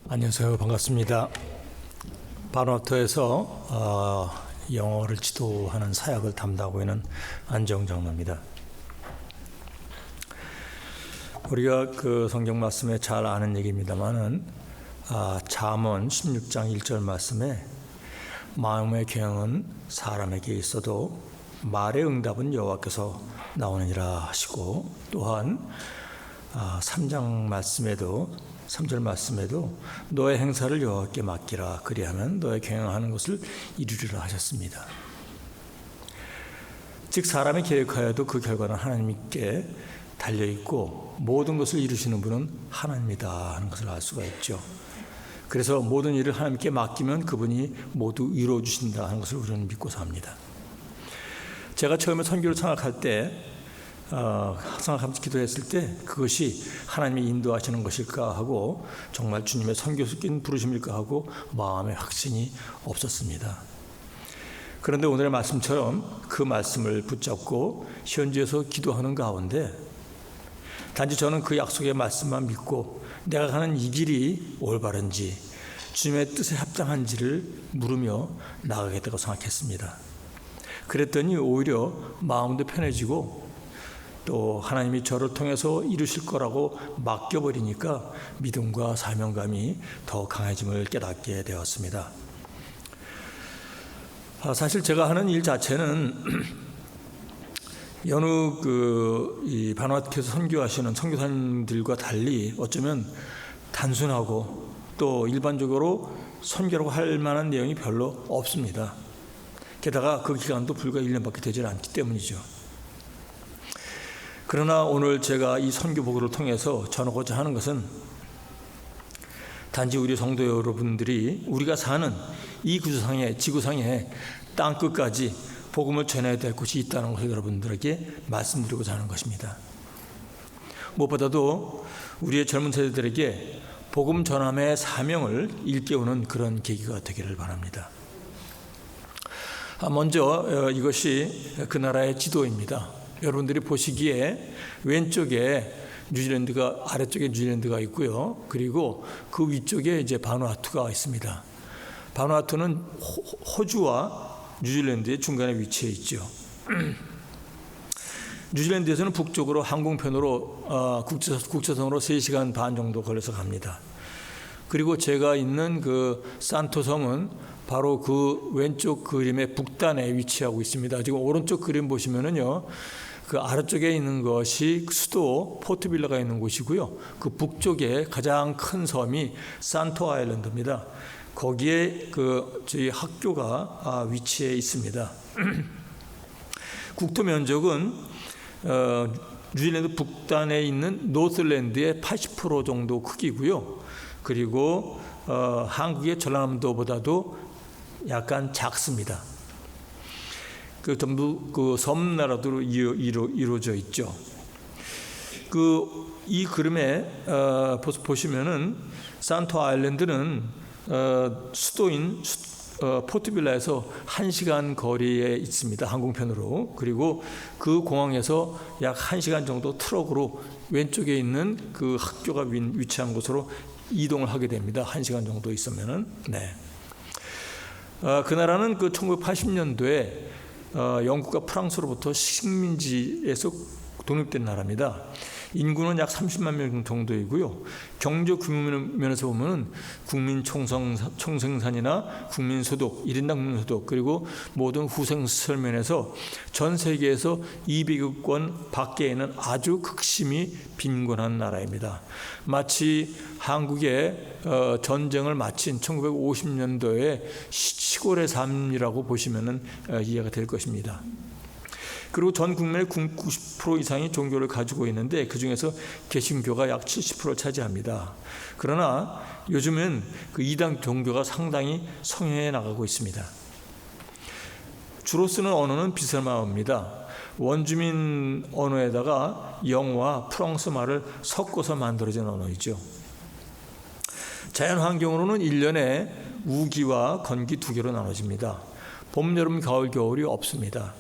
안녕하세요. 반갑습니다. 바누아투에서 영어를 지도하는 사역을 담당하고 있는 안정 장로입니다. 우리가 그 성경 말씀에 잘 아는 얘기입니다만은 잠언 16장 1절 말씀에 마음의 계명은 사람에게 있어도 말의 응답은 여호와께서 나오느니라 하시고, 또한 3장 말씀에도 3절 말씀에도 너의 행사를 여호와께 맡기라, 그리하면 너의 경영하는 것을 이루리라 하셨습니다. 즉 사람이 계획하여도 그 결과는 하나님께 달려있고 모든 것을 이루시는 분은 하나님이다 하는 것을 알 수가 있죠. 그래서 모든 일을 하나님께 맡기면 그분이 모두 이루어 주신다 하는 것을 우리는 믿고 삽니다. 제가 처음에 선교를 생각할 때 항상 기도했을 때 그것이 하나님이 인도하시는 것일까 하고, 정말 주님의 선교수께 부르심일까 하고 마음에 확신이 없었습니다. 그런데 오늘의 말씀처럼 그 말씀을 붙잡고 현지에서 기도하는 가운데 단지 저는 그 약속의 말씀만 믿고 내가 가는 이 길이 올바른지 주님의 뜻에 합당한지를 물으며 나아가겠다고 생각했습니다. 그랬더니 오히려 마음도 편해지고 또 하나님이 저를 통해서 이루실 거라고 맡겨버리니까 믿음과 사명감이 더 강해짐을 깨닫게 되었습니다. 사실 제가 하는 일 자체는 여느 이 바누아투에서 선교하시는 선교사님들과 달리 어쩌면 단순하고 또 일반적으로 선교라고 할 만한 내용이 별로 없습니다. 게다가 그 기간도 불과 1년밖에 되지 않기 때문이죠. 그러나 오늘 제가 이 선교 보고를 통해서 전하고자 하는 것은 단지 우리 성도 여러분들이 우리가 사는 이 지구상의 땅끝까지 복음을 전해야 될 곳이 있다는 것을 여러분들에게 말씀드리고자 하는 것입니다. 무엇보다도 우리의 젊은 세대들에게 복음 전함의 사명을 일깨우는 그런 계기가 되기를 바랍니다. 먼저 이것이 그 나라의 지도입니다. 여러분들이 보시기에 왼쪽에 뉴질랜드가, 아래쪽에 뉴질랜드가 있고요. 그리고 그 위쪽에 이제 바누아투가 있습니다. 바누아투는 호주와 뉴질랜드의 중간에 위치해 있죠. 뉴질랜드에서는 북쪽으로 항공편으로 국제선으로 3시간 반 정도 걸려서 갑니다. 그리고 제가 있는 그 산토섬은 바로 그 왼쪽 그림의 북단에 위치하고 있습니다. 지금 오른쪽 그림 보시면은요, 그 아래쪽에 있는 것이 수도 포트빌라가 있는 곳이고요. 그 북쪽에 가장 큰 섬이 산토 아일랜드입니다. 거기에 저희 학교가 위치해 있습니다. 국토 면적은 뉴질랜드 북단에 있는 노슬랜드의 80% 정도 크기고요. 그리고 한국의 전라남도보다도 약간 작습니다. 전부 그 섬나라로 이루어져 있죠. 이 그림에 보시면은 산토 아일랜드는 수도인 포트빌라에서 1시간 거리에 있습니다. 항공편으로. 그리고 그 공항에서 약 1시간 정도 트럭으로 왼쪽에 있는 그 학교가 위치한 곳으로 이동을 하게 됩니다. 1시간 정도 있으면은. 네. 그 나라는 1980년도에 영국과 프랑스로부터 식민지에서 독립된 나라입니다. 인구는 약 30만 명 정도이고요. 경제 규모면에서 보면 국민 총생산이나 국민소득, 1인당 국민소득, 그리고 모든 후생시설 면에서 전 세계에서 200여권 밖에 있는 아주 극심히 빈곤한 나라입니다. 마치 한국의 전쟁을 마친 1950년도에 시골의 삶이라고 보시면 이해가 될 것입니다. 그리고 전 국민의 90% 이상이 종교를 가지고 있는데 그 중에서 개신교가 약 70%를 차지합니다. 그러나 요즘은 그 이단 종교가 상당히 성행해 나가고 있습니다. 주로 쓰는 언어는 비스마어입니다. 원주민 언어에다가 영어와 프랑스 말을 섞어서 만들어진 언어이죠. 자연 환경으로는 1년에 우기와 건기 2개로 나눠집니다. 봄, 여름, 가을, 겨울이 없습니다.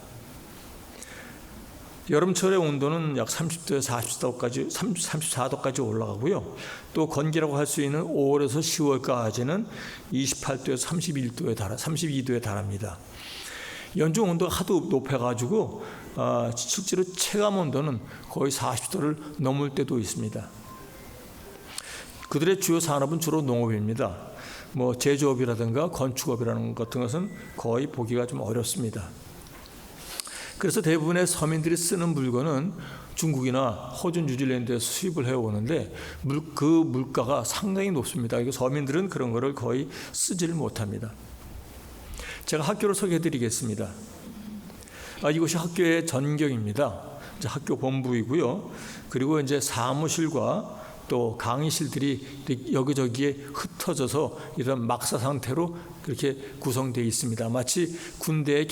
여름철의 온도는 약 30도에서 34도까지 올라가고요. 또 건기라고 할 수 있는 5월에서 10월까지는 28도에서 32도에 달합니다. 연중 온도가 하도 높아가지고 실제로 체감 온도는 거의 40도를 넘을 때도 있습니다. 그들의 주요 산업은 주로 농업입니다. 제조업이라든가 건축업이라는 같은 것은 거의 보기가 좀 어렵습니다. 그래서 대부분의 서민들이 쓰는 물건은 중국이나 호주, 뉴질랜드에서 수입을 해오는데 그 물가가 상당히 높습니다. 서민들은 그런 거를 거의 쓰지를 못합니다. 제가 학교를 소개해 드리겠습니다. 이곳이 학교의 전경입니다. 이제 학교 본부이고요. 그리고 이제 사무실과 또 강의실들이 여기저기에 흩어져서 이런 막사 상태로 그렇게 구성되어 있습니다. 마치 군대의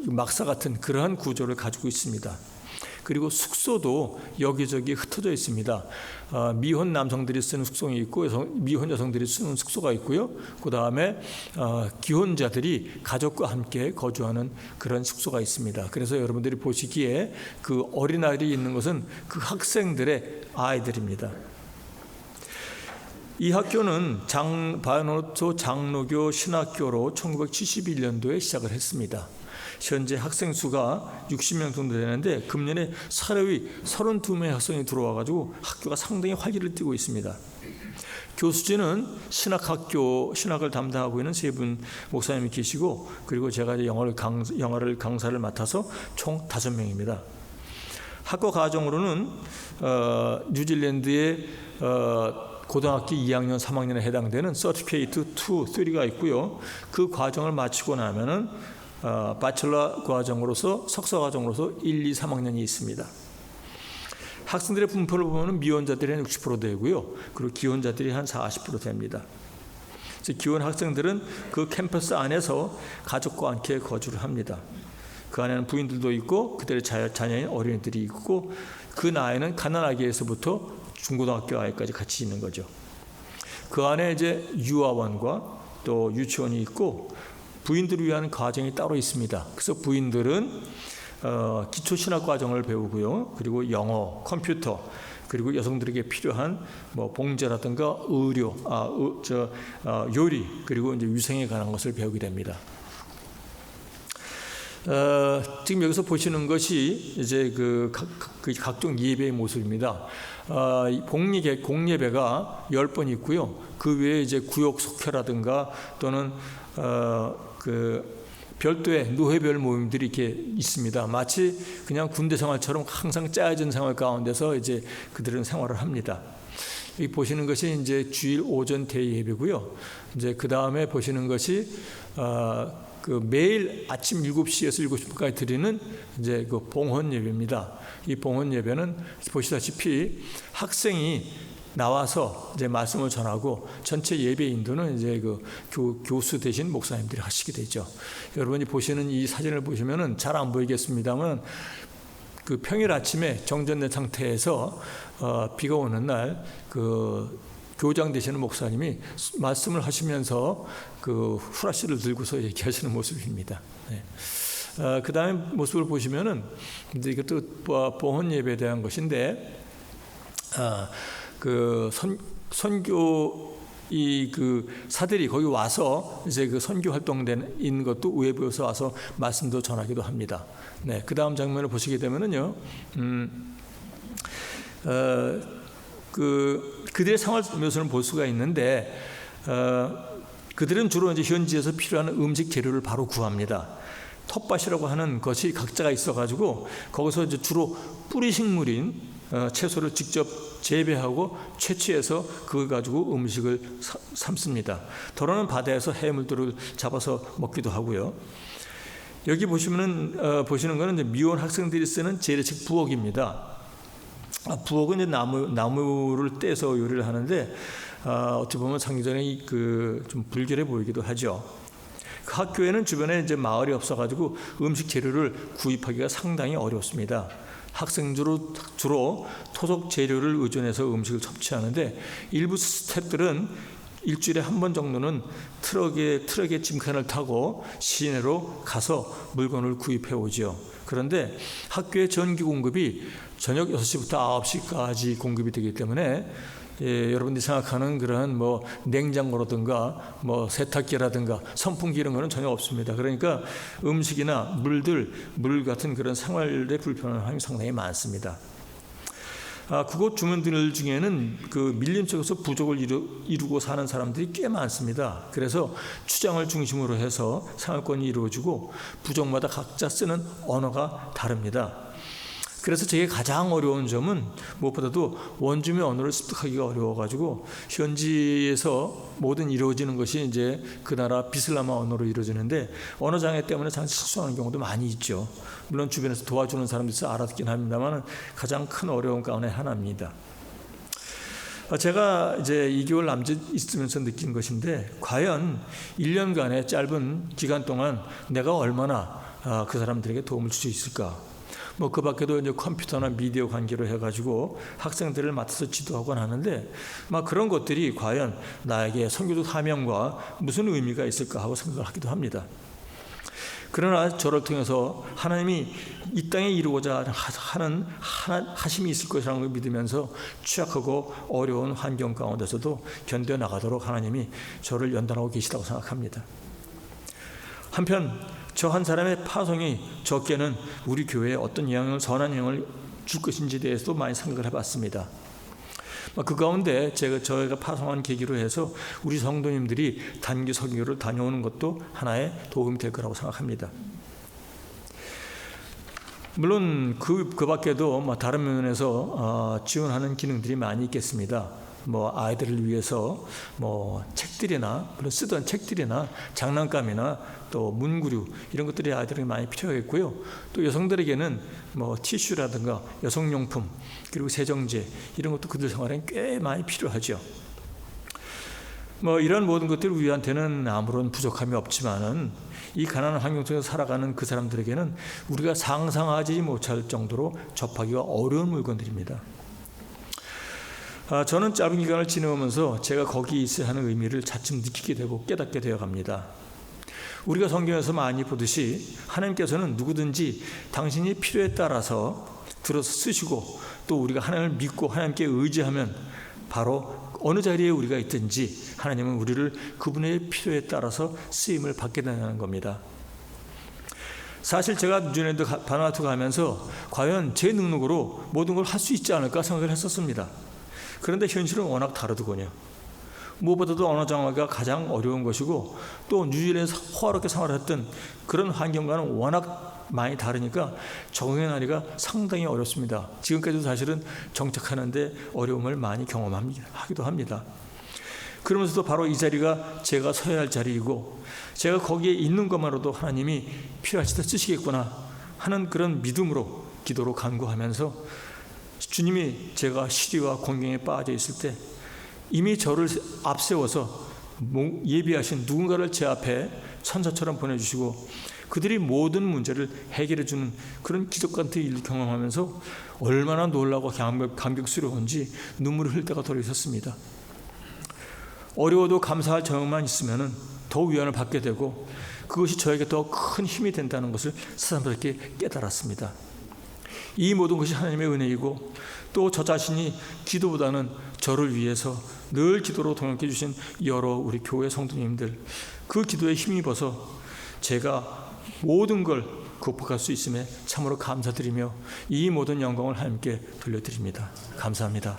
막사 같은 그러한 구조를 가지고 있습니다. 그리고 숙소도 여기저기 흩어져 있습니다. 미혼 남성들이 쓰는 숙소가 있고 미혼 여성들이 쓰는 숙소가 있고요. 그 다음에 기혼자들이 가족과 함께 거주하는 그런 숙소가 있습니다. 그래서 여러분들이 보시기에 그 어린아이들이 있는 것은 그 학생들의 아이들입니다. 이 학교는 바이오노토 장로교 신학교로 1971년도에 시작을 했습니다. 현재 학생 수가 60명 정도 되는데 금년에 사례위 32명의 학생이 들어와가지고 학교가 상당히 활기를 띠고 있습니다. 교수진은 신학을 담당하고 있는 3분 목사님이 계시고, 그리고 제가 영어를 강사를 맡아서 총 5명입니다. 학과 과정으로는 뉴질랜드의 고등학교 2학년, 3학년에 해당되는 서티피케이트 2, 3가 있고요. 그 과정을 마치고 나면은 바첼러 과정으로서 석사 과정으로서 1, 2, 3학년이 있습니다. 학생들의 분포를 보면 미혼자들이 한 60% 되고요. 그리고 기혼자들이 한 40% 됩니다. 기혼 학생들은 그 캠퍼스 안에서 가족과 함께 거주를 합니다. 그 안에는 부인들도 있고 그들의 자녀인 어린이들이 있고 그 나이는 가난아기에서부터 중고등학교 아이까지 같이 있는 거죠. 그 안에 이제 유아원과 또 유치원이 있고 부인들을 위한 과정이 따로 있습니다. 그래서 부인들은 기초신학 과정을 배우고요. 그리고 영어, 컴퓨터, 그리고 여성들에게 필요한 봉제라든가 의료, 요리, 그리고 이제 위생에 관한 것을 배우게 됩니다. 지금 여기서 보시는 것이 이제 각종 예배의 모습입니다. 공예배가 10번 있고요. 그 외에 이제 구역 속회라든가 또는 별도의 노회별 모임들이 이렇게 있습니다. 마치 그냥 군대 생활처럼 항상 짜여진 생활 가운데서 이제 그들은 생활을 합니다. 여기 보시는 것이 이제 주일 오전 대의 예배고요. 이제 그 다음에 보시는 것이 매일 아침 7시에서 7시까지 드리는 이제 그 봉헌 예배입니다. 이 봉헌 예배는 보시다시피 학생이 나와서 이제 말씀을 전하고 전체 예배 인도는 이제 교수 대신 목사님들이 하시게 되죠. 여러분이 보시는 이 사진을 보시면은 잘 안 보이겠습니다만 평일 아침에 정전된 상태에서 비가 오는 날 교장 되시는 목사님이 말씀을 하시면서 후라시를 들고서 얘기하시는 모습입니다. 네. 그 다음에 모습을 보시면은 이제 이것도 봉헌 예배에 대한 것인데 선교 사들이 거기 와서 이제 선교 활동된 것도 외부에서 와서 말씀도 전하기도 합니다. 네, 그 다음 장면을 보시게 되면은요, 그들의 생활 묘사를 볼 수가 있는데, 그들은 주로 이제 현지에서 필요한 음식 재료를 바로 구합니다. 텃밭이라고 하는 것이 각자가 있어가지고 거기서 이제 주로 뿌리 식물인 채소를 직접 재배하고 채취해서 그걸 가지고 음식을 삶습니다. 더러는 바다에서 해물들을 잡아서 먹기도 하고요. 여기 보시는 거는 이제 미혼 학생들이 쓰는 재래식 부엌입니다. 부엌은 이제 나무를 떼서 요리를 하는데 어떻게 보면 상당히 좀 불결해 보이기도 하죠. 그 학교에는 주변에 이제 마을이 없어가지고 음식 재료를 구입하기가 상당히 어렵습니다. 학생주로 주로 토속 재료를 의존해서 음식을 섭취하는데 일부 스태프들은 일주일에 한 번 정도는 트럭에 짐칸을 타고 시내로 가서 물건을 구입해 오죠. 그런데 학교의 전기 공급이 저녁 6시부터 9시까지 공급이 되기 때문에 여러분들이 생각하는 그런 냉장고라든가 세탁기라든가 선풍기 이런 거는 전혀 없습니다. 그러니까 음식이나 물 같은 그런 생활의 불편함이 상당히 많습니다. 그곳 주민들 중에는 그 밀림 속에서 부족을 이루고 사는 사람들이 꽤 많습니다. 그래서 추장을 중심으로 해서 생활권이 이루어지고 부족마다 각자 쓰는 언어가 다릅니다. 그래서 제게 가장 어려운 점은 무엇보다도 원주민 언어를 습득하기가 어려워가지고 현지에서 모든 이루어지는 것이 이제 그 나라 비슬라마 언어로 이루어지는데 언어 장애 때문에 잠시 실수하는 경우도 많이 있죠. 물론 주변에서 도와주는 사람도 있어 알아듣긴 합니다만 가장 큰 어려움 가운데 하나입니다. 제가 이제 2개월 남짓 있으면서 느낀 것인데 과연 1년간의 짧은 기간 동안 내가 얼마나 그 사람들에게 도움을 줄 수 있을까? 그 밖에도 이제 컴퓨터나 미디어 관계로 해가지고 학생들을 맡아서 지도하곤 하는데 그런 것들이 과연 나에게 선교적 사명과 무슨 의미가 있을까 하고 생각을 하기도 합니다. 그러나 저를 통해서 하나님이 이 땅에 이루고자 하는 하심이 있을 것이라는 걸 믿으면서 취약하고 어려운 환경 가운데서도 견뎌나가도록 하나님이 저를 연단하고 계시다고 생각합니다. 한편 저 한 사람의 파송이 적게는 우리 교회에 어떤 선한 영향을 줄 것인지에 대해서도 많이 생각을 해봤습니다. 그 가운데 저희가 파송한 계기로 해서 우리 성도님들이 단기 설교를 다녀오는 것도 하나의 도움이 될 거라고 생각합니다. 물론 그 밖에도 다른 면에서 지원하는 기능들이 많이 있겠습니다. 아이들을 위해서 책들이나 물론 쓰던 책들이나 장난감이나 또 문구류 이런 것들이 아이들에게 많이 필요하겠고요. 또 여성들에게는 티슈라든가 여성용품 그리고 세정제 이런 것도 그들 생활에 꽤 많이 필요하죠. 이런 모든 것들이 우리한테는 아무런 부족함이 없지만은 이 가난한 환경 속에서 살아가는 그 사람들에게는 우리가 상상하지 못할 정도로 접하기가 어려운 물건들입니다. 저는 짧은 기간을 지내오면서 제가 거기 있어야 하는 의미를 차츰 느끼게 되고 깨닫게 되어갑니다. 우리가 성경에서 많이 보듯이 하나님께서는 누구든지 당신이 필요에 따라서 들어서 쓰시고 또 우리가 하나님을 믿고 하나님께 의지하면 바로 어느 자리에 우리가 있든지 하나님은 우리를 그분의 필요에 따라서 쓰임을 받게 되는 겁니다. 사실 제가 뉴질랜드 바누아투 가면서 과연 제 능력으로 모든 걸 할 수 있지 않을까 생각을 했었습니다. 그런데 현실은 워낙 다르더군요. 무엇보다도 언어 장애가 가장 어려운 것이고 또 뉴질랜드에서 호화롭게 생활했던 그런 환경과는 워낙 많이 다르니까 적응하기가 상당히 어렵습니다. 지금까지도 사실은 정착하는데 어려움을 많이 경험하기도 합니다. 그러면서도 바로 이 자리가 제가 서야 할 자리이고 제가 거기에 있는 것만으로도 하나님이 필요하실 때 쓰시겠구나 하는 그런 믿음으로 기도로 간구하면서 주님이 제가 시리와 곤경에 빠져 있을 때 이미 저를 앞세워서 예비하신 누군가를 제 앞에 천사처럼 보내주시고 그들이 모든 문제를 해결해 주는 그런 기적 같은 일을 경험하면서 얼마나 놀라고 감격스러운지 눈물을 흘릴 때가 덜 있었습니다. 어려워도 감사할 점만 있으면 더 위안을 받게 되고 그것이 저에게 더 큰 힘이 된다는 것을 새삼스럽게 깨달았습니다. 이 모든 것이 하나님의 은혜이고 또 저 자신이 기도보다는 저를 위해서 늘 기도로 동역해 주신 여러 우리 교회 성도님들 그 기도에 힘입어서 제가 모든 걸 극복할 수 있음에 참으로 감사드리며 이 모든 영광을 하나님께 돌려드립니다. 감사합니다.